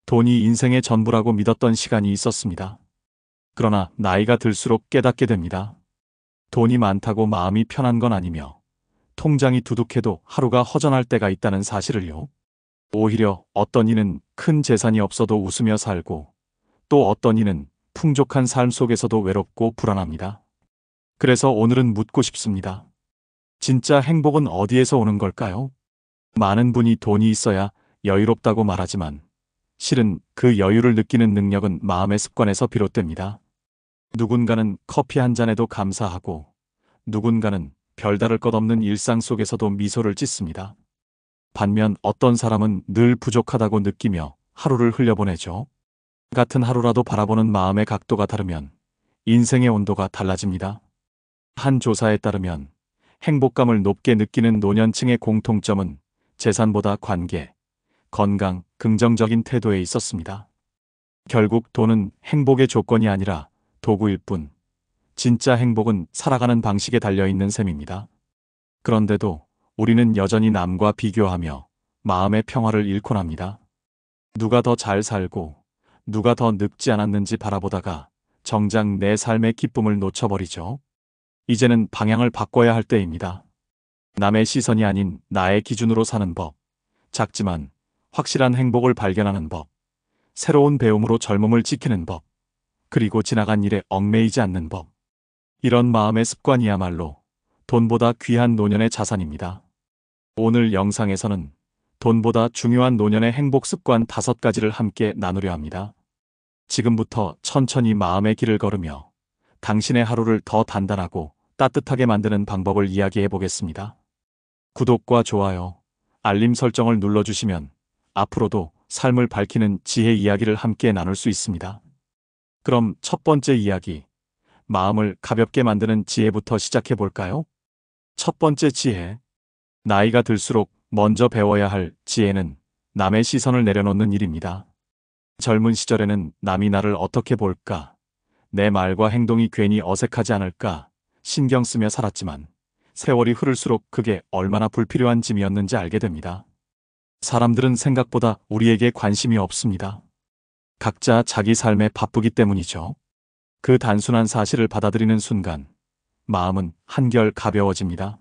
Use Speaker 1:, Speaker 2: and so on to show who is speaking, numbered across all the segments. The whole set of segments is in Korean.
Speaker 1: 돈이 인생의 전부라고 믿었던 시간이 있었습니다. 그러나 나이가 들수록 깨닫게 됩니다. 돈이 많다고 마음이 편한 건 아니며 통장이 두둑해도 하루가 허전할 때가 있다는 사실을요. 오히려 어떤 이는 큰 재산이 없어도 웃으며 살고 또 어떤 이는 풍족한 삶 속에서도 외롭고 불안합니다. 그래서 오늘은 묻고 싶습니다. 진짜 행복은 어디에서 오는 걸까요? 많은 분이 돈이 있어야 여유롭다고 말하지만 실은 그 여유를 느끼는 능력은 마음의 습관에서 비롯됩니다. 누군가는 커피 한 잔에도 감사하고 누군가는 별다를 것 없는 일상 속에서도 미소를 짓습니다. 반면 어떤 사람은 늘 부족하다고 느끼며 하루를 흘려보내죠. 같은 하루라도 바라보는 마음의 각도가 다르면 인생의 온도가 달라집니다. 한 조사에 따르면 행복감을 높게 느끼는 노년층의 공통점은 재산보다 관계, 건강, 긍정적인 태도에 있었습니다. 결국 돈은 행복의 조건이 아니라 도구일 뿐, 진짜 행복은 살아가는 방식에 달려있는 셈입니다. 그런데도 우리는 여전히 남과 비교하며 마음의 평화를 잃곤 합니다. 누가 더 잘 살고 누가 더 늙지 않았는지 바라보다가 정작 내 삶의 기쁨을 놓쳐버리죠. 이제는 방향을 바꿔야 할 때입니다. 남의 시선이 아닌 나의 기준으로 사는 법, 작지만 확실한 행복을 발견하는 법, 새로운 배움으로 젊음을 지키는 법, 그리고 지나간 일에 얽매이지 않는 법. 이런 마음의 습관이야말로 돈보다 귀한 노년의 자산입니다. 오늘 영상에서는 돈보다 중요한 노년의 행복 습관 5가지를 함께 나누려 합니다. 지금부터 천천히 마음의 길을 걸으며 당신의 하루를 더 단단하고 따뜻하게 만드는 방법을 이야기해 보겠습니다. 구독과 좋아요, 알림 설정을 눌러주시면 앞으로도 삶을 밝히는 지혜 이야기를 함께 나눌 수 있습니다. 그럼 첫 번째 이야기, 마음을 가볍게 만드는 지혜부터 시작해 볼까요? 첫 번째 지혜, 나이가 들수록 먼저 배워야 할 지혜는 남의 시선을 내려놓는 일입니다. 젊은 시절에는 남이 나를 어떻게 볼까, 내 말과 행동이 괜히 어색하지 않을까 신경 쓰며 살았지만 세월이 흐를수록 그게 얼마나 불필요한 짐이었는지 알게 됩니다. 사람들은 생각보다 우리에게 관심이 없습니다. 각자 자기 삶에 바쁘기 때문이죠. 그 단순한 사실을 받아들이는 순간 마음은 한결 가벼워집니다.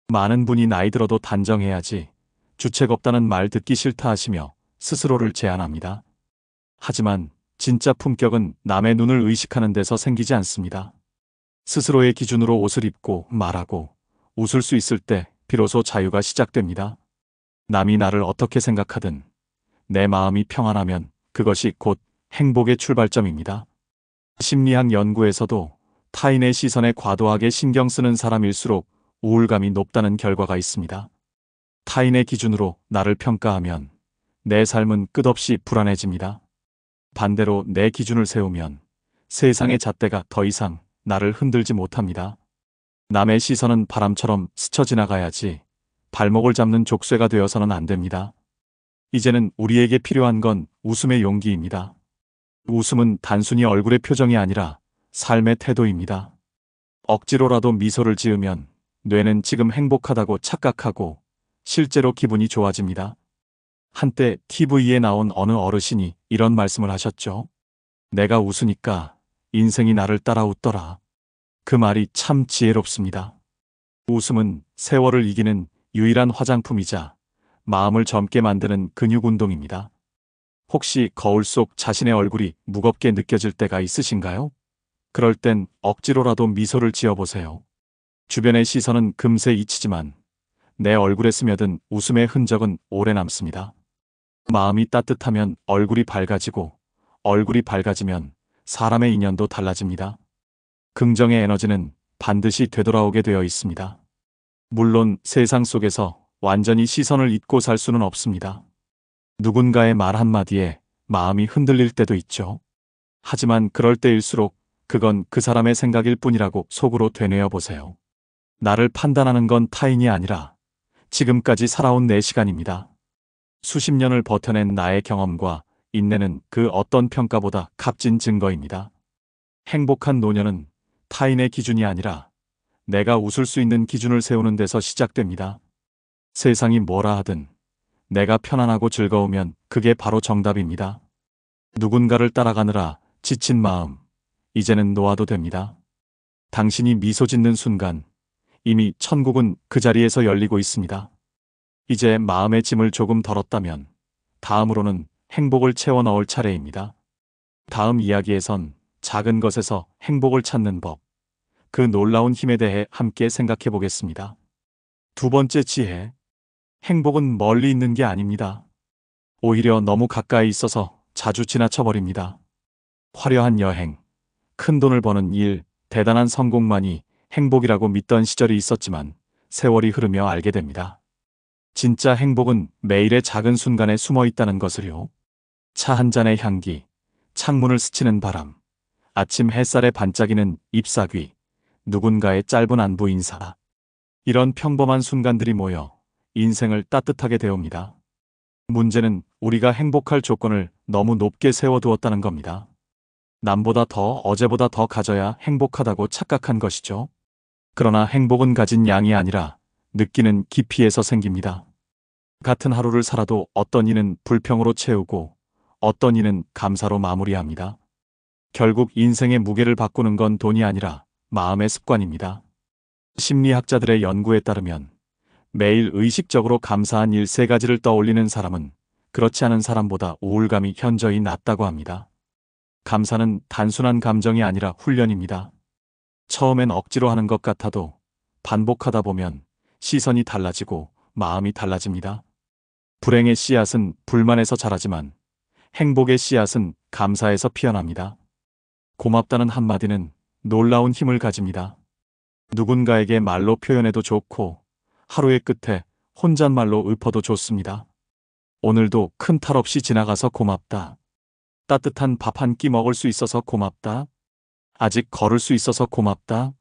Speaker 1: 많은 분이 나이 들어도 단정해야지, 주책 없다는 말 듣기 싫다 하시며 스스로를 제한합니다. 하지만 진짜 품격은 남의 눈을 의식하는 데서 생기지 않습니다. 스스로의 기준으로 옷을 입고 말하고 웃을 수 있을 때 비로소 자유가 시작됩니다. 남이 나를 어떻게 생각하든 내 마음이 평안하면 그것이 곧 행복의 출발점입니다. 심리학 연구에서도 타인의 시선에 과도하게 신경 쓰는 사람일수록 우울감이 높다는 결과가 있습니다. 타인의 기준으로 나를 평가하면 내 삶은 끝없이 불안해집니다. 반대로 내 기준을 세우면 세상의 잣대가 더 이상 나를 흔들지 못합니다. 남의 시선은 바람처럼 스쳐 지나가야지 발목을 잡는 족쇄가 되어서는 안 됩니다. 이제는 우리에게 필요한 건 웃음의 용기입니다. 웃음은 단순히 얼굴의 표정이 아니라 삶의 태도입니다. 억지로라도 미소를 지으면 뇌는 지금 행복하다고 착각하고 실제로 기분이 좋아집니다. 한때 TV에 나온 어느 어르신이 이런 말씀을 하셨죠. 내가 웃으니까 인생이 나를 따라 웃더라. 그 말이 참 지혜롭습니다. 웃음은 세월을 이기는 유일한 화장품이자 마음을 젊게 만드는 근육 운동입니다. 혹시 거울 속 자신의 얼굴이 무겁게 느껴질 때가 있으신가요? 그럴 땐 억지로라도 미소를 지어보세요. 주변의 시선은 금세 잊히지만 내 얼굴에 스며든 웃음의 흔적은 오래 남습니다. 마음이 따뜻하면 얼굴이 밝아지고 얼굴이 밝아지면 사람의 인연도 달라집니다. 긍정의 에너지는 반드시 되돌아오게 되어 있습니다. 물론 세상 속에서 완전히 시선을 잊고 살 수는 없습니다. 누군가의 말 한마디에 마음이 흔들릴 때도 있죠. 하지만 그럴 때일수록 그건 그 사람의 생각일 뿐이라고 속으로 되뇌어 보세요. 나를 판단하는 건 타인이 아니라 지금까지 살아온 내 시간입니다. 수십 년을 버텨낸 나의 경험과 인내는 그 어떤 평가보다 값진 증거입니다. 행복한 노년은 타인의 기준이 아니라 내가 웃을 수 있는 기준을 세우는 데서 시작됩니다. 세상이 뭐라 하든 내가 편안하고 즐거우면 그게 바로 정답입니다. 누군가를 따라가느라 지친 마음, 이제는 놓아도 됩니다. 당신이 미소 짓는 순간 이미 천국은 그 자리에서 열리고 있습니다. 이제 마음의 짐을 조금 덜었다면 다음으로는 행복을 채워 넣을 차례입니다. 다음 이야기에선 작은 것에서 행복을 찾는 법, 그 놀라운 힘에 대해 함께 생각해 보겠습니다. 두 번째 지혜, 행복은 멀리 있는 게 아닙니다. 오히려 너무 가까이 있어서 자주 지나쳐 버립니다. 화려한 여행, 큰 돈을 버는 일, 대단한 성공만이 행복이라고 믿던 시절이 있었지만 세월이 흐르며 알게 됩니다. 진짜 행복은 매일의 작은 순간에 숨어 있다는 것을요. 차 한 잔의 향기, 창문을 스치는 바람, 아침 햇살에 반짝이는 잎사귀, 누군가의 짧은 안부 인사. 이런 평범한 순간들이 모여 인생을 따뜻하게 데웁니다. 문제는 우리가 행복할 조건을 너무 높게 세워두었다는 겁니다. 남보다 더, 어제보다 더 가져야 행복하다고 착각한 것이죠. 그러나 행복은 가진 양이 아니라 느끼는 깊이에서 생깁니다. 같은 하루를 살아도 어떤 이는 불평으로 채우고 어떤 이는 감사로 마무리합니다. 결국 인생의 무게를 바꾸는 건 돈이 아니라 마음의 습관입니다. 심리학자들의 연구에 따르면 매일 의식적으로 감사한 일 3가지를 떠올리는 사람은 그렇지 않은 사람보다 우울감이 현저히 낮다고 합니다. 감사는 단순한 감정이 아니라 훈련입니다. 처음엔 억지로 하는 것 같아도 반복하다 보면 시선이 달라지고 마음이 달라집니다. 불행의 씨앗은 불만에서 자라지만 행복의 씨앗은 감사에서 피어납니다. 고맙다는 한마디는 놀라운 힘을 가집니다. 누군가에게 말로 표현해도 좋고 하루의 끝에 혼잣말로 읊어도 좋습니다. 오늘도 큰 탈 없이 지나가서 고맙다. 따뜻한 밥 한 끼 먹을 수 있어서 고맙다. 아직 걸을 수 있어서 고맙다.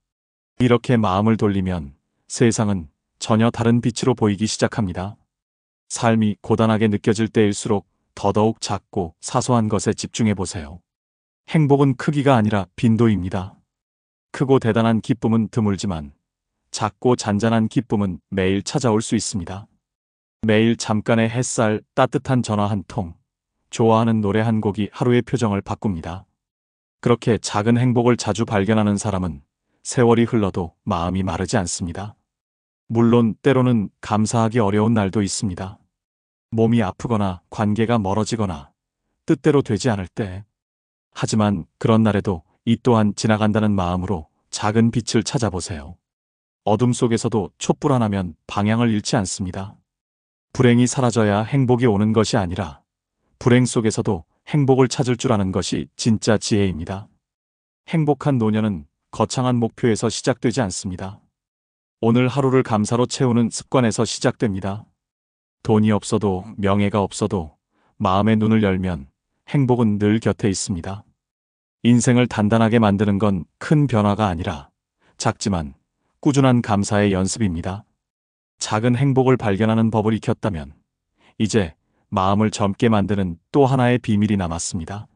Speaker 1: 이렇게 마음을 돌리면 세상은 전혀 다른 빛으로 보이기 시작합니다. 삶이 고단하게 느껴질 때일수록 더더욱 작고 사소한 것에 집중해 보세요. 행복은 크기가 아니라 빈도입니다. 크고 대단한 기쁨은 드물지만 작고 잔잔한 기쁨은 매일 찾아올 수 있습니다. 매일 잠깐의 햇살, 따뜻한 전화 한 통, 좋아하는 노래 한 곡이 하루의 표정을 바꿉니다. 그렇게 작은 행복을 자주 발견하는 사람은 세월이 흘러도 마음이 마르지 않습니다. 물론 때로는 감사하기 어려운 날도 있습니다. 몸이 아프거나 관계가 멀어지거나 뜻대로 되지 않을 때. 하지만 그런 날에도 이 또한 지나간다는 마음으로 작은 빛을 찾아보세요. 어둠 속에서도 촛불 하나면 방향을 잃지 않습니다. 불행이 사라져야 행복이 오는 것이 아니라 불행 속에서도 행복을 찾을 줄 아는 것이 진짜 지혜입니다. 행복한 노년은 거창한 목표에서 시작되지 않습니다. 오늘 하루를 감사로 채우는 습관에서 시작됩니다. 돈이 없어도 명예가 없어도 마음의 눈을 열면 행복은 늘 곁에 있습니다. 인생을 단단하게 만드는 건 큰 변화가 아니라 작지만 꾸준한 감사의 연습입니다. 작은 행복을 발견하는 법을 익혔다면 이제 마음을 젊게 만드는 또 하나의 비밀이 남았습니다.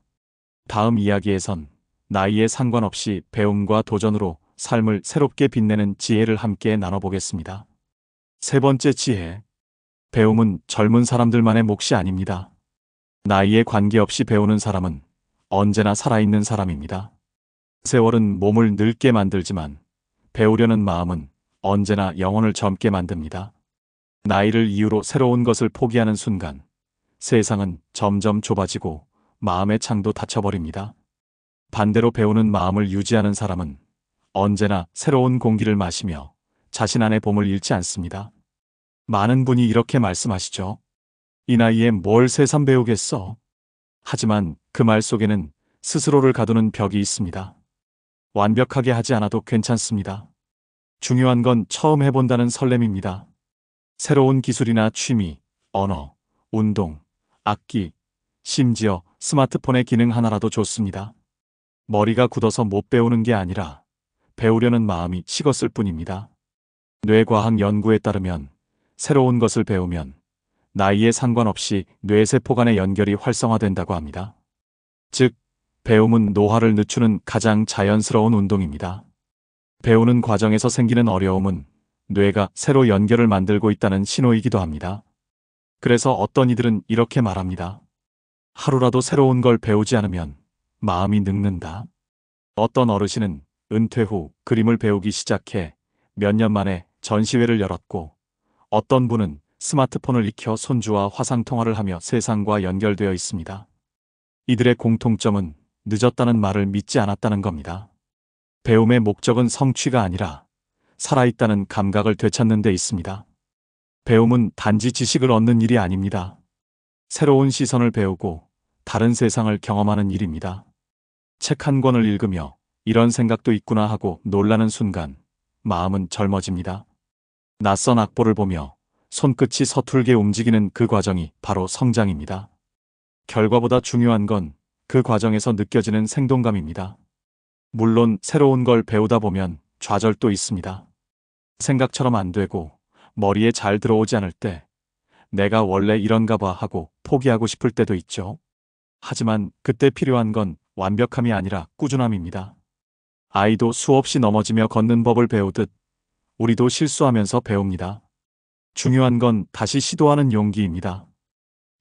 Speaker 1: 다음 이야기에선 나이에 상관없이 배움과 도전으로 삶을 새롭게 빛내는 지혜를 함께 나눠보겠습니다. 세 번째 지혜, 배움은 젊은 사람들만의 몫이 아닙니다. 나이에 관계없이 배우는 사람은 언제나 살아있는 사람입니다. 세월은 몸을 늙게 만들지만 배우려는 마음은 언제나 영혼을 젊게 만듭니다. 나이를 이유로 새로운 것을 포기하는 순간 세상은 점점 좁아지고 마음의 창도 닫혀버립니다. 반대로 배우는 마음을 유지하는 사람은 언제나 새로운 공기를 마시며 자신 안의 봄을 잃지 않습니다. 많은 분이 이렇게 말씀하시죠. 이 나이에 뭘 새삼 배우겠어? 하지만 그 말 속에는 스스로를 가두는 벽이 있습니다. 완벽하게 하지 않아도 괜찮습니다. 중요한 건 처음 해본다는 설렘입니다. 새로운 기술이나 취미, 언어, 운동, 악기, 심지어 스마트폰의 기능 하나라도 좋습니다. 머리가 굳어서 못 배우는 게 아니라 배우려는 마음이 식었을 뿐입니다. 뇌과학 연구에 따르면 새로운 것을 배우면 나이에 상관없이 뇌세포 간의 연결이 활성화된다고 합니다. 즉, 배움은 노화를 늦추는 가장 자연스러운 운동입니다. 배우는 과정에서 생기는 어려움은 뇌가 새로 연결을 만들고 있다는 신호이기도 합니다. 그래서 어떤 이들은 이렇게 말합니다. 하루라도 새로운 걸 배우지 않으면 마음이 늙는다. 어떤 어르신은 은퇴 후 그림을 배우기 시작해 몇 년 만에 전시회를 열었고, 어떤 분은 스마트폰을 익혀 손주와 화상통화를 하며 세상과 연결되어 있습니다. 이들의 공통점은 늦었다는 말을 믿지 않았다는 겁니다. 배움의 목적은 성취가 아니라 살아있다는 감각을 되찾는 데 있습니다. 배움은 단지 지식을 얻는 일이 아닙니다. 새로운 시선을 배우고 다른 세상을 경험하는 일입니다. 책 한 권을 읽으며 이런 생각도 있구나 하고 놀라는 순간 마음은 젊어집니다. 낯선 악보를 보며 손끝이 서툴게 움직이는 그 과정이 바로 성장입니다. 결과보다 중요한 건 그 과정에서 느껴지는 생동감입니다. 물론 새로운 걸 배우다 보면 좌절도 있습니다. 생각처럼 안 되고 머리에 잘 들어오지 않을 때 내가 원래 이런가 봐 하고 포기하고 싶을 때도 있죠. 하지만 그때 필요한 건 완벽함이 아니라 꾸준함입니다. 아이도 수없이 넘어지며 걷는 법을 배우듯 우리도 실수하면서 배웁니다. 중요한 건 다시 시도하는 용기입니다.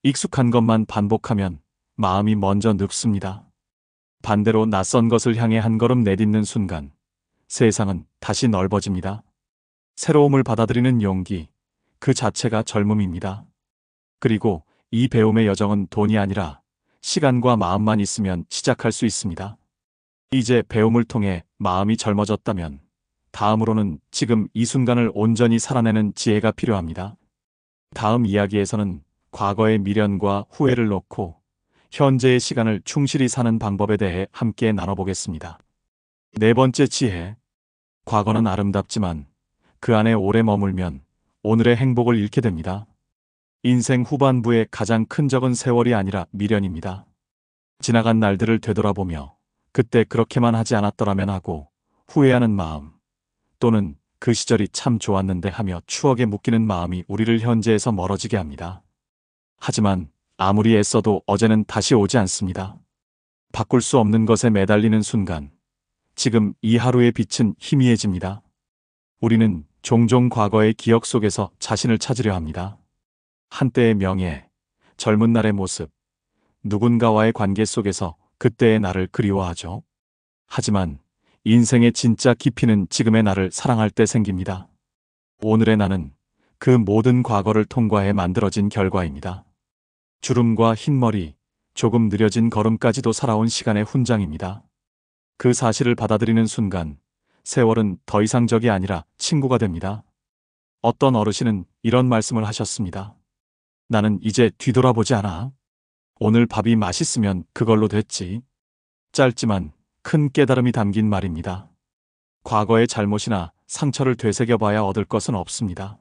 Speaker 1: 익숙한 것만 반복하면 마음이 먼저 늙습니다. 반대로 낯선 것을 향해 한 걸음 내딛는 순간 세상은 다시 넓어집니다. 새로움을 받아들이는 용기, 그 자체가 젊음입니다. 그리고 이 배움의 여정은 돈이 아니라 시간과 마음만 있으면 시작할 수 있습니다. 이제 배움을 통해 마음이 젊어졌다면 다음으로는 지금 이 순간을 온전히 살아내는 지혜가 필요합니다. 다음 이야기에서는 과거의 미련과 후회를 놓고 현재의 시간을 충실히 사는 방법에 대해 함께 나눠보겠습니다. 네 번째 지혜. 과거는 아름답지만 그 안에 오래 머물면 오늘의 행복을 잃게 됩니다. 인생 후반부의 가장 큰 적은 세월이 아니라 미련입니다. 지나간 날들을 되돌아보며 그때 그렇게만 하지 않았더라면 하고 후회하는 마음, 또는 그 시절이 참 좋았는데 하며 추억에 묶이는 마음이 우리를 현재에서 멀어지게 합니다. 하지만 아무리 애써도 어제는 다시 오지 않습니다. 바꿀 수 없는 것에 매달리는 순간 지금 이 하루의 빛은 희미해집니다. 우리는 종종 과거의 기억 속에서 자신을 찾으려 합니다. 한때의 명예, 젊은 날의 모습, 누군가와의 관계 속에서 그때의 나를 그리워하죠. 하지만 인생의 진짜 깊이는 지금의 나를 사랑할 때 생깁니다. 오늘의 나는 그 모든 과거를 통과해 만들어진 결과입니다. 주름과 흰머리, 조금 느려진 걸음까지도 살아온 시간의 훈장입니다. 그 사실을 받아들이는 순간 세월은 더 이상 적이 아니라 친구가 됩니다. 어떤 어르신은 이런 말씀을 하셨습니다. 나는 이제 뒤돌아보지 않아. 오늘 밥이 맛있으면 그걸로 됐지. 짧지만 큰 깨달음이 담긴 말입니다. 과거의 잘못이나 상처를 되새겨봐야 얻을 것은 없습니다.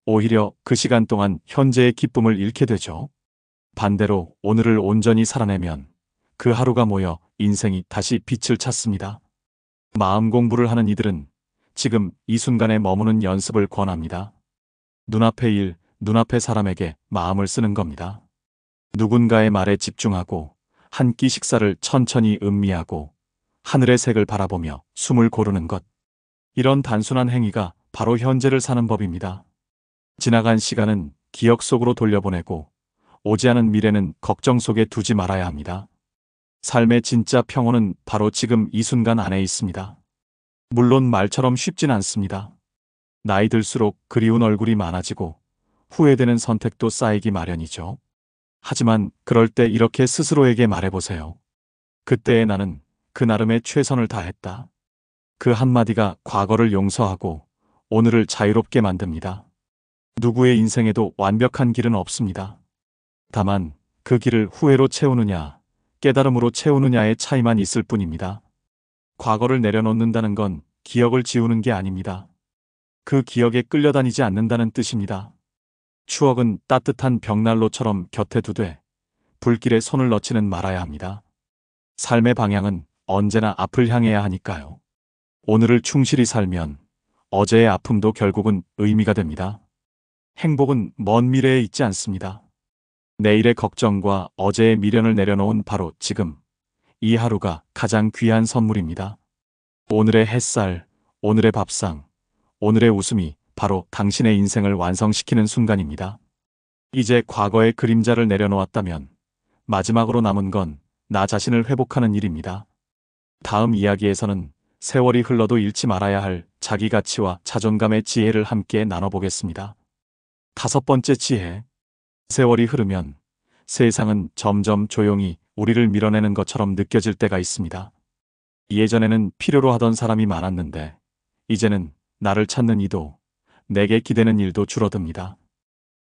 Speaker 1: 오히려 그 시간 동안 현재의 기쁨을 잃게 되죠. 반대로 오늘을 온전히 살아내면 그 하루가 모여 인생이 다시 빛을 찾습니다. 마음 공부를 하는 이들은 지금 이 순간에 머무는 연습을 권합니다. 눈앞의 일, 눈앞의 사람에게 마음을 쓰는 겁니다. 누군가의 말에 집중하고 한 끼 식사를 천천히 음미하고 하늘의 색을 바라보며 숨을 고르는 것. 이런 단순한 행위가 바로 현재를 사는 법입니다. 지나간 시간은 기억 속으로 돌려보내고 오지 않은 미래는 걱정 속에 두지 말아야 합니다. 삶의 진짜 평온은 바로 지금 이 순간 안에 있습니다. 물론 말처럼 쉽진 않습니다. 나이 들수록 그리운 얼굴이 많아지고 후회되는 선택도 쌓이기 마련이죠. 하지만 그럴 때 이렇게 스스로에게 말해보세요. 그때의 나는 그 나름의 최선을 다했다. 그 한마디가 과거를 용서하고 오늘을 자유롭게 만듭니다. 누구의 인생에도 완벽한 길은 없습니다. 다만 그 길을 후회로 채우느냐, 깨달음으로 채우느냐의 차이만 있을 뿐입니다. 과거를 내려놓는다는 건 기억을 지우는 게 아닙니다. 그 기억에 끌려다니지 않는다는 뜻입니다. 추억은 따뜻한 벽난로처럼 곁에 두되 불길에 손을 넣지는 말아야 합니다. 삶의 방향은 언제나 앞을 향해야 하니까요. 오늘을 충실히 살면 어제의 아픔도 결국은 의미가 됩니다. 행복은 먼 미래에 있지 않습니다. 내일의 걱정과 어제의 미련을 내려놓은 바로 지금, 이 하루가 가장 귀한 선물입니다. 오늘의 햇살, 오늘의 밥상, 오늘의 웃음이 바로 당신의 인생을 완성시키는 순간입니다. 이제 과거의 그림자를 내려놓았다면 마지막으로 남은 건 나 자신을 회복하는 일입니다. 다음 이야기에서는 세월이 흘러도 잃지 말아야 할 자기 가치와 자존감의 지혜를 함께 나눠보겠습니다. 5번째 지혜. 세월이 흐르면 세상은 점점 조용히 우리를 밀어내는 것처럼 느껴질 때가 있습니다. 예전에는 필요로 하던 사람이 많았는데 이제는 나를 찾는 이도 내게 기대는 일도 줄어듭니다.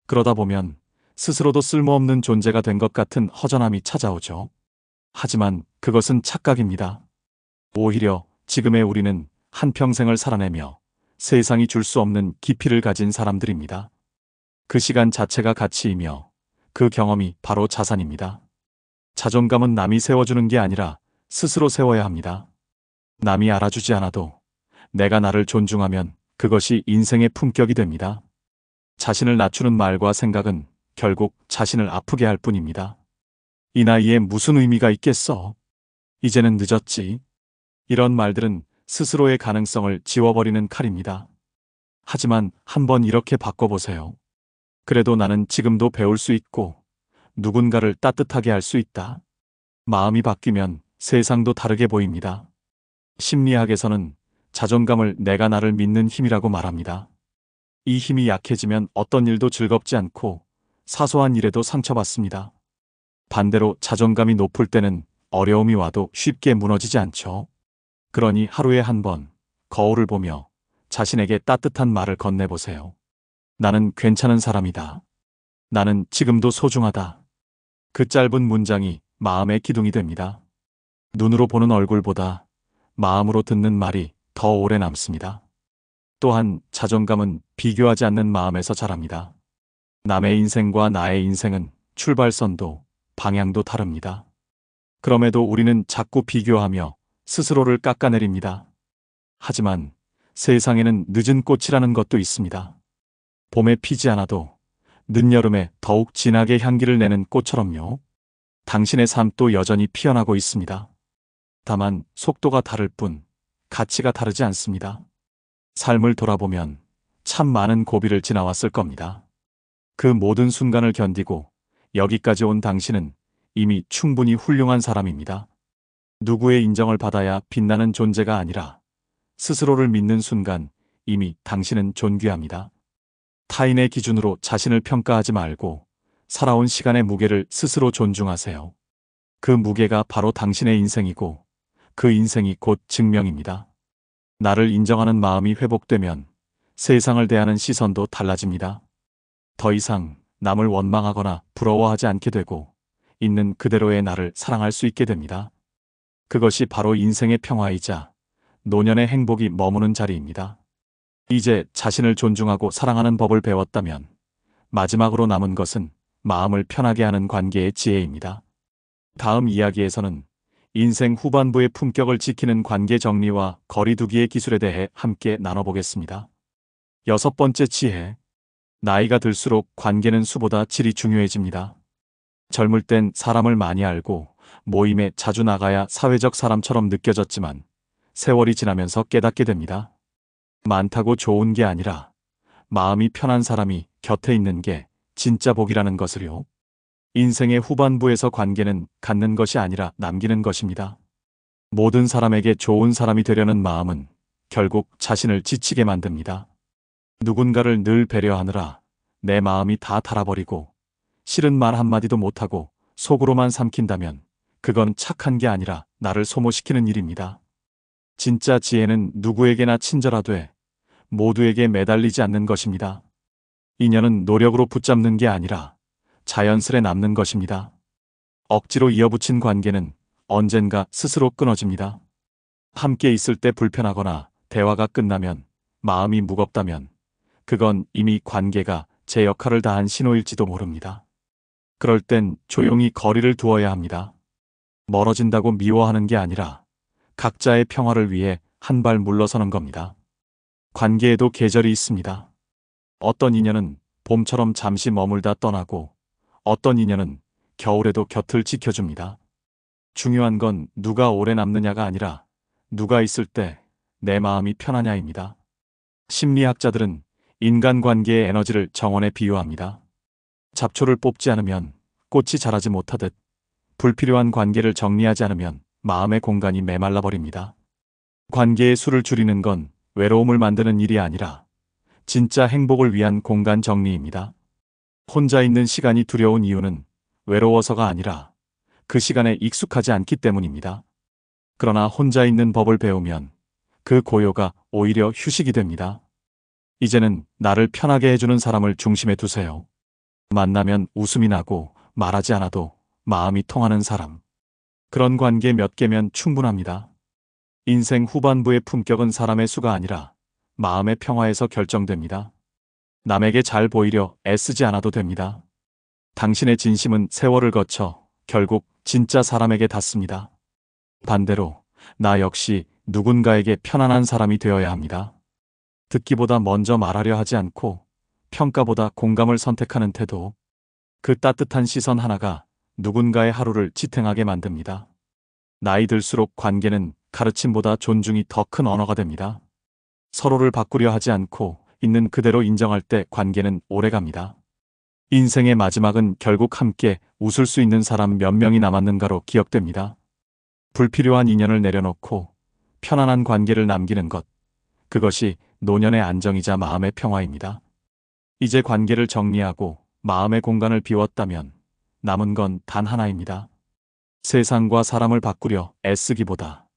Speaker 1: 그러다 보면 스스로도 쓸모없는 존재가 된 것 같은 허전함이 찾아오죠. 하지만 그것은 착각입니다. 오히려 지금의 우리는 한평생을 살아내며 세상이 줄 수 없는 깊이를 가진 사람들입니다. 그 시간 자체가 가치이며 그 경험이 바로 자산입니다. 자존감은 남이 세워주는 게 아니라 스스로 세워야 합니다. 남이 알아주지 않아도 내가 나를 존중하면 그것이 인생의 품격이 됩니다. 자신을 낮추는 말과 생각은 결국 자신을 아프게 할 뿐입니다. 이 나이에 무슨 의미가 있겠어? 이제는 늦었지. 이런 말들은 스스로의 가능성을 지워버리는 칼입니다. 하지만 한번 이렇게 바꿔보세요. 그래도 나는 지금도 배울 수 있고 누군가를 따뜻하게 할 수 있다. 마음이 바뀌면 세상도 다르게 보입니다. 심리학에서는 자존감을 내가 나를 믿는 힘이라고 말합니다. 이 힘이 약해지면 어떤 일도 즐겁지 않고 사소한 일에도 상처받습니다. 반대로 자존감이 높을 때는 어려움이 와도 쉽게 무너지지 않죠. 그러니 하루에 한 번 거울을 보며 자신에게 따뜻한 말을 건네보세요. 나는 괜찮은 사람이다. 나는 지금도 소중하다. 그 짧은 문장이 마음의 기둥이 됩니다. 눈으로 보는 얼굴보다 마음으로 듣는 말이 더 오래 남습니다. 또한 자존감은 비교하지 않는 마음에서 자랍니다. 남의 인생과 나의 인생은 출발선도 방향도 다릅니다. 그럼에도 우리는 자꾸 비교하며 스스로를 깎아내립니다. 하지만 세상에는 늦은 꽃이라는 것도 있습니다. 봄에 피지 않아도 늦여름에 더욱 진하게 향기를 내는 꽃처럼요. 당신의 삶도 여전히 피어나고 있습니다. 다만 속도가 다를 뿐 가치가 다르지 않습니다. 삶을 돌아보면 참 많은 고비를 지나왔을 겁니다. 그 모든 순간을 견디고 여기까지 온 당신은 이미 충분히 훌륭한 사람입니다. 누구의 인정을 받아야 빛나는 존재가 아니라 스스로를 믿는 순간 이미 당신은 존귀합니다. 타인의 기준으로 자신을 평가하지 말고 살아온 시간의 무게를 스스로 존중하세요. 그 무게가 바로 당신의 인생이고 그 인생이 곧 증명입니다. 나를 인정하는 마음이 회복되면 세상을 대하는 시선도 달라집니다. 더 이상 남을 원망하거나 부러워하지 않게 되고 있는 그대로의 나를 사랑할 수 있게 됩니다. 그것이 바로 인생의 평화이자 노년의 행복이 머무는 자리입니다. 이제 자신을 존중하고 사랑하는 법을 배웠다면 마지막으로 남은 것은 마음을 편하게 하는 관계의 지혜입니다. 다음 이야기에서는 인생 후반부의 품격을 지키는 관계 정리와 거리두기의 기술에 대해 함께 나눠보겠습니다. 6번째 지혜. 나이가 들수록 관계는 수보다 질이 중요해집니다. 젊을 땐 사람을 많이 알고 모임에 자주 나가야 사회적 사람처럼 느껴졌지만 세월이 지나면서 깨닫게 됩니다. 많다고 좋은 게 아니라 마음이 편한 사람이 곁에 있는 게 진짜 복이라는 것을요. 인생의 후반부에서 관계는 갖는 것이 아니라 남기는 것입니다. 모든 사람에게 좋은 사람이 되려는 마음은 결국 자신을 지치게 만듭니다. 누군가를 늘 배려하느라 내 마음이 다 닳아버리고 싫은 말 한마디도 못하고 속으로만 삼킨다면 그건 착한 게 아니라 나를 소모시키는 일입니다. 진짜 지혜는 누구에게나 친절하되 모두에게 매달리지 않는 것입니다. 인연은 노력으로 붙잡는 게 아니라 자연스레 남는 것입니다. 억지로 이어붙인 관계는 언젠가 스스로 끊어집니다. 함께 있을 때 불편하거나 대화가 끝나면 마음이 무겁다면 그건 이미 관계가 제 역할을 다한 신호일지도 모릅니다. 그럴 땐 조용히 거리를 두어야 합니다. 멀어진다고 미워하는 게 아니라 각자의 평화를 위해 한 발 물러서는 겁니다. 관계에도 계절이 있습니다. 어떤 인연은 봄처럼 잠시 머물다 떠나고 어떤 인연은 겨울에도 곁을 지켜줍니다. 중요한 건 누가 오래 남느냐가 아니라 누가 있을 때 내 마음이 편하냐입니다. 심리학자들은 인간관계의 에너지를 정원에 비유합니다. 잡초를 뽑지 않으면 꽃이 자라지 못하듯 불필요한 관계를 정리하지 않으면 마음의 공간이 메말라 버립니다. 관계의 수를 줄이는 건 외로움을 만드는 일이 아니라 진짜 행복을 위한 공간 정리입니다. 혼자 있는 시간이 두려운 이유는 외로워서가 아니라 그 시간에 익숙하지 않기 때문입니다. 그러나 혼자 있는 법을 배우면 그 고요가 오히려 휴식이 됩니다. 이제는 나를 편하게 해주는 사람을 중심에 두세요. 만나면 웃음이 나고 말하지 않아도 마음이 통하는 사람. 그런 관계 몇 개면 충분합니다. 인생 후반부의 품격은 사람의 수가 아니라 마음의 평화에서 결정됩니다. 남에게 잘 보이려 애쓰지 않아도 됩니다. 당신의 진심은 세월을 거쳐 결국 진짜 사람에게 닿습니다. 반대로 나 역시 누군가에게 편안한 사람이 되어야 합니다. 듣기보다 먼저 말하려 하지 않고 평가보다 공감을 선택하는 태도. 그 따뜻한 시선 하나가 누군가의 하루를 지탱하게 만듭니다. 나이 들수록 관계는 가르침보다 존중이 더 큰 언어가 됩니다. 서로를 바꾸려 하지 않고 있는 그대로 인정할 때 관계는 오래갑니다. 인생의 마지막은 결국 함께 웃을 수 있는 사람 몇 명이 남았는가로 기억됩니다. 불필요한 인연을 내려놓고 편안한 관계를 남기는 것. 그것이 노년의 안정이자 마음의 평화입니다. 이제 관계를 정리하고 마음의 공간을 비웠다면 남은 건 단 하나입니다. 세상과 사람을 바꾸려 애쓰기보다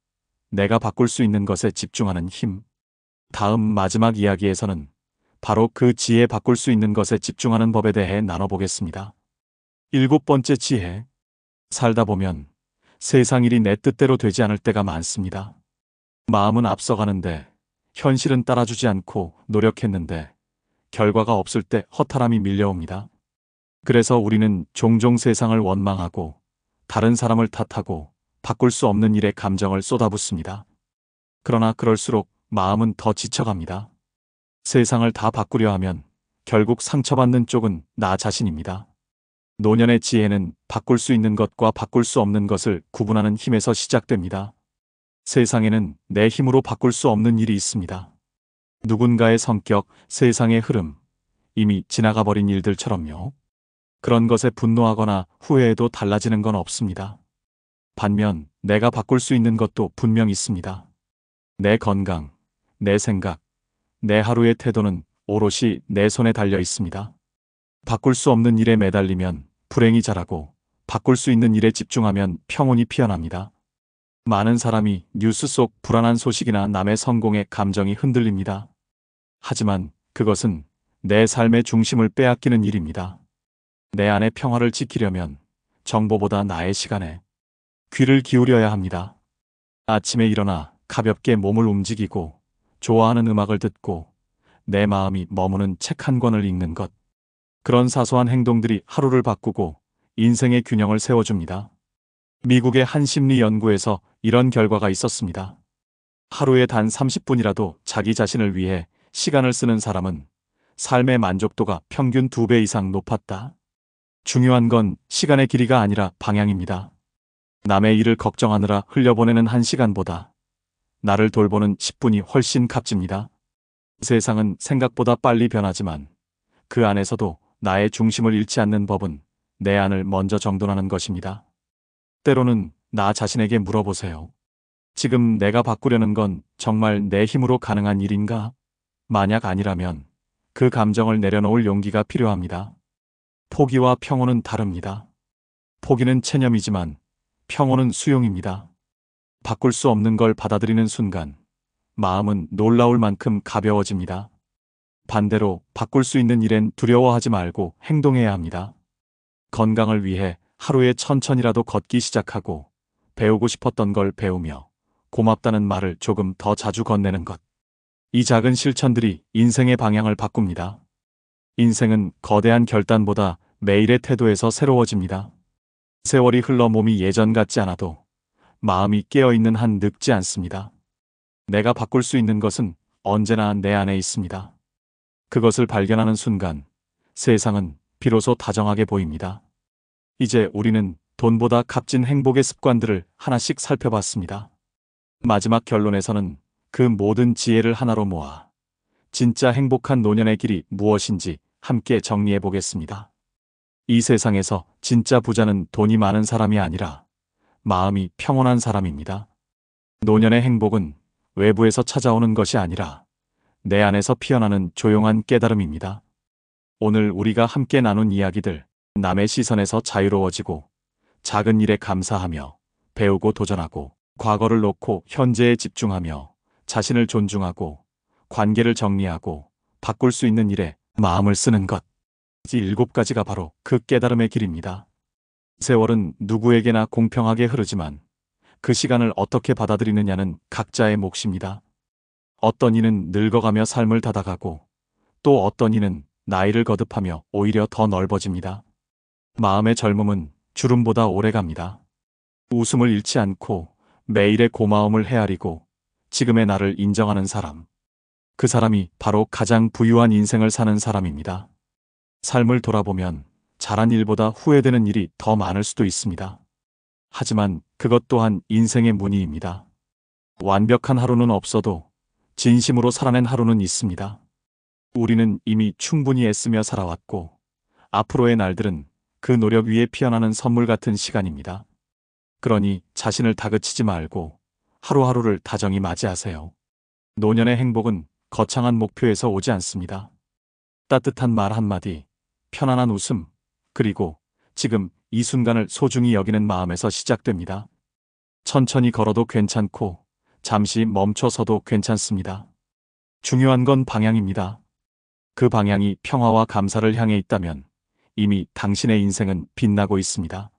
Speaker 1: 내가 바꿀 수 있는 것에 집중하는 힘. 다음 마지막 이야기에서는 바로 그 지혜 바꿀 수 있는 것에 집중하는 법에 대해 나눠보겠습니다. 7번째 지혜. 살다 보면 세상 일이 내 뜻대로 되지 않을 때가 많습니다. 마음은 앞서가는데 현실은 따라주지 않고 노력했는데 결과가 없을 때 허탈함이 밀려옵니다. 그래서 우리는 종종 세상을 원망하고 다른 사람을 탓하고 바꿀 수 없는 일에 감정을 쏟아붓습니다. 그러나 그럴수록 마음은 더 지쳐갑니다. 세상을 다 바꾸려 하면 결국 상처받는 쪽은 나 자신입니다. 노년의 지혜는 바꿀 수 있는 것과 바꿀 수 없는 것을 구분하는 힘에서 시작됩니다. 세상에는 내 힘으로 바꿀 수 없는 일이 있습니다. 누군가의 성격, 세상의 흐름, 이미 지나가 버린 일들처럼요. 그런 것에 분노하거나 후회해도 달라지는 건 없습니다. 반면 내가 바꿀 수 있는 것도 분명 있습니다. 내 건강, 내 생각, 내 하루의 태도는 오롯이 내 손에 달려 있습니다. 바꿀 수 없는 일에 매달리면 불행이 자라고 바꿀 수 있는 일에 집중하면 평온이 피어납니다. 많은 사람이 뉴스 속 불안한 소식이나 남의 성공에 감정이 흔들립니다. 하지만 그것은 내 삶의 중심을 빼앗기는 일입니다. 내 안의 평화를 지키려면 정보보다 나의 시간에 귀를 기울여야 합니다. 아침에 일어나 가볍게 몸을 움직이고 좋아하는 음악을 듣고 내 마음이 머무는 책 한 권을 읽는 것. 그런 사소한 행동들이 하루를 바꾸고 인생의 균형을 세워줍니다. 미국의 한 심리 연구에서 이런 결과가 있었습니다. 하루에 단 30분이라도 자기 자신을 위해 시간을 쓰는 사람은 삶의 만족도가 평균 2배 이상 높았다. 중요한 건 시간의 길이가 아니라 방향입니다. 남의 일을 걱정하느라 흘려보내는 1시간보다 나를 돌보는 10분이 훨씬 값집니다. 세상은 생각보다 빨리 변하지만 그 안에서도 나의 중심을 잃지 않는 법은 내 안을 먼저 정돈하는 것입니다. 때로는 나 자신에게 물어보세요. 지금 내가 바꾸려는 건 정말 내 힘으로 가능한 일인가? 만약 아니라면 그 감정을 내려놓을 용기가 필요합니다. 포기와 평온은 다릅니다. 포기는 체념이지만 평온은 수용입니다. 바꿀 수 없는 걸 받아들이는 순간 마음은 놀라울 만큼 가벼워집니다. 반대로 바꿀 수 있는 일엔 두려워하지 말고 행동해야 합니다. 건강을 위해 하루에 천천히라도 걷기 시작하고 배우고 싶었던 걸 배우며 고맙다는 말을 조금 더 자주 건네는 것. 이 작은 실천들이 인생의 방향을 바꿉니다. 인생은 거대한 결단보다 매일의 태도에서 새로워집니다. 세월이 흘러 몸이 예전 같지 않아도 마음이 깨어있는 한 늙지 않습니다. 내가 바꿀 수 있는 것은 언제나 내 안에 있습니다. 그것을 발견하는 순간 세상은 비로소 다정하게 보입니다. 이제 우리는 돈보다 값진 행복의 습관들을 하나씩 살펴봤습니다. 마지막 결론에서는 그 모든 지혜를 하나로 모아 진짜 행복한 노년의 길이 무엇인지 함께 정리해 보겠습니다. 이 세상에서 진짜 부자는 돈이 많은 사람이 아니라 마음이 평온한 사람입니다. 노년의 행복은 외부에서 찾아오는 것이 아니라 내 안에서 피어나는 조용한 깨달음입니다. 오늘 우리가 함께 나눈 이야기들, 남의 시선에서 자유로워지고 작은 일에 감사하며 배우고 도전하고 과거를 놓고 현재에 집중하며 자신을 존중하고 관계를 정리하고 바꿀 수 있는 일에 마음을 쓰는 것. 이 7가지가 바로 그 깨달음의 길입니다. 세월은 누구에게나 공평하게 흐르지만 그 시간을 어떻게 받아들이느냐는 각자의 몫입니다. 어떤 이는 늙어가며 삶을 닫아가고 또 어떤 이는 나이를 거듭하며 오히려 더 넓어집니다. 마음의 젊음은 주름보다 오래갑니다. 웃음을 잃지 않고 매일의 고마움을 헤아리고 지금의 나를 인정하는 사람. 그 사람이 바로 가장 부유한 인생을 사는 사람입니다. 삶을 돌아보면 잘한 일보다 후회되는 일이 더 많을 수도 있습니다. 하지만 그것 또한 인생의 무늬입니다. 완벽한 하루는 없어도 진심으로 살아낸 하루는 있습니다. 우리는 이미 충분히 애쓰며 살아왔고 앞으로의 날들은 그 노력 위에 피어나는 선물 같은 시간입니다. 그러니 자신을 다그치지 말고 하루하루를 다정히 맞이하세요. 노년의 행복은 거창한 목표에서 오지 않습니다. 따뜻한 말 한마디, 편안한 웃음, 그리고 지금 이 순간을 소중히 여기는 마음에서 시작됩니다. 천천히 걸어도 괜찮고 잠시 멈춰서도 괜찮습니다. 중요한 건 방향입니다. 그 방향이 평화와 감사를 향해 있다면 이미 당신의 인생은 빛나고 있습니다.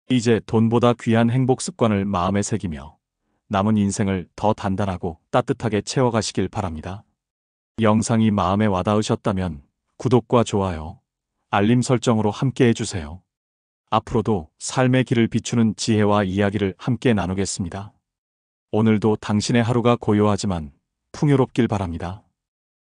Speaker 1: 이제 돈보다 귀한 행복 습관을 마음에 새기며 남은 인생을 더 단단하고 따뜻하게 채워가시길 바랍니다. 영상이 마음에 와닿으셨다면 구독과 좋아요, 알림 설정으로 함께 해주세요. 앞으로도 삶의 길을 비추는 지혜와 이야기를 함께 나누겠습니다. 오늘도 당신의 하루가 고요하지만 풍요롭길 바랍니다.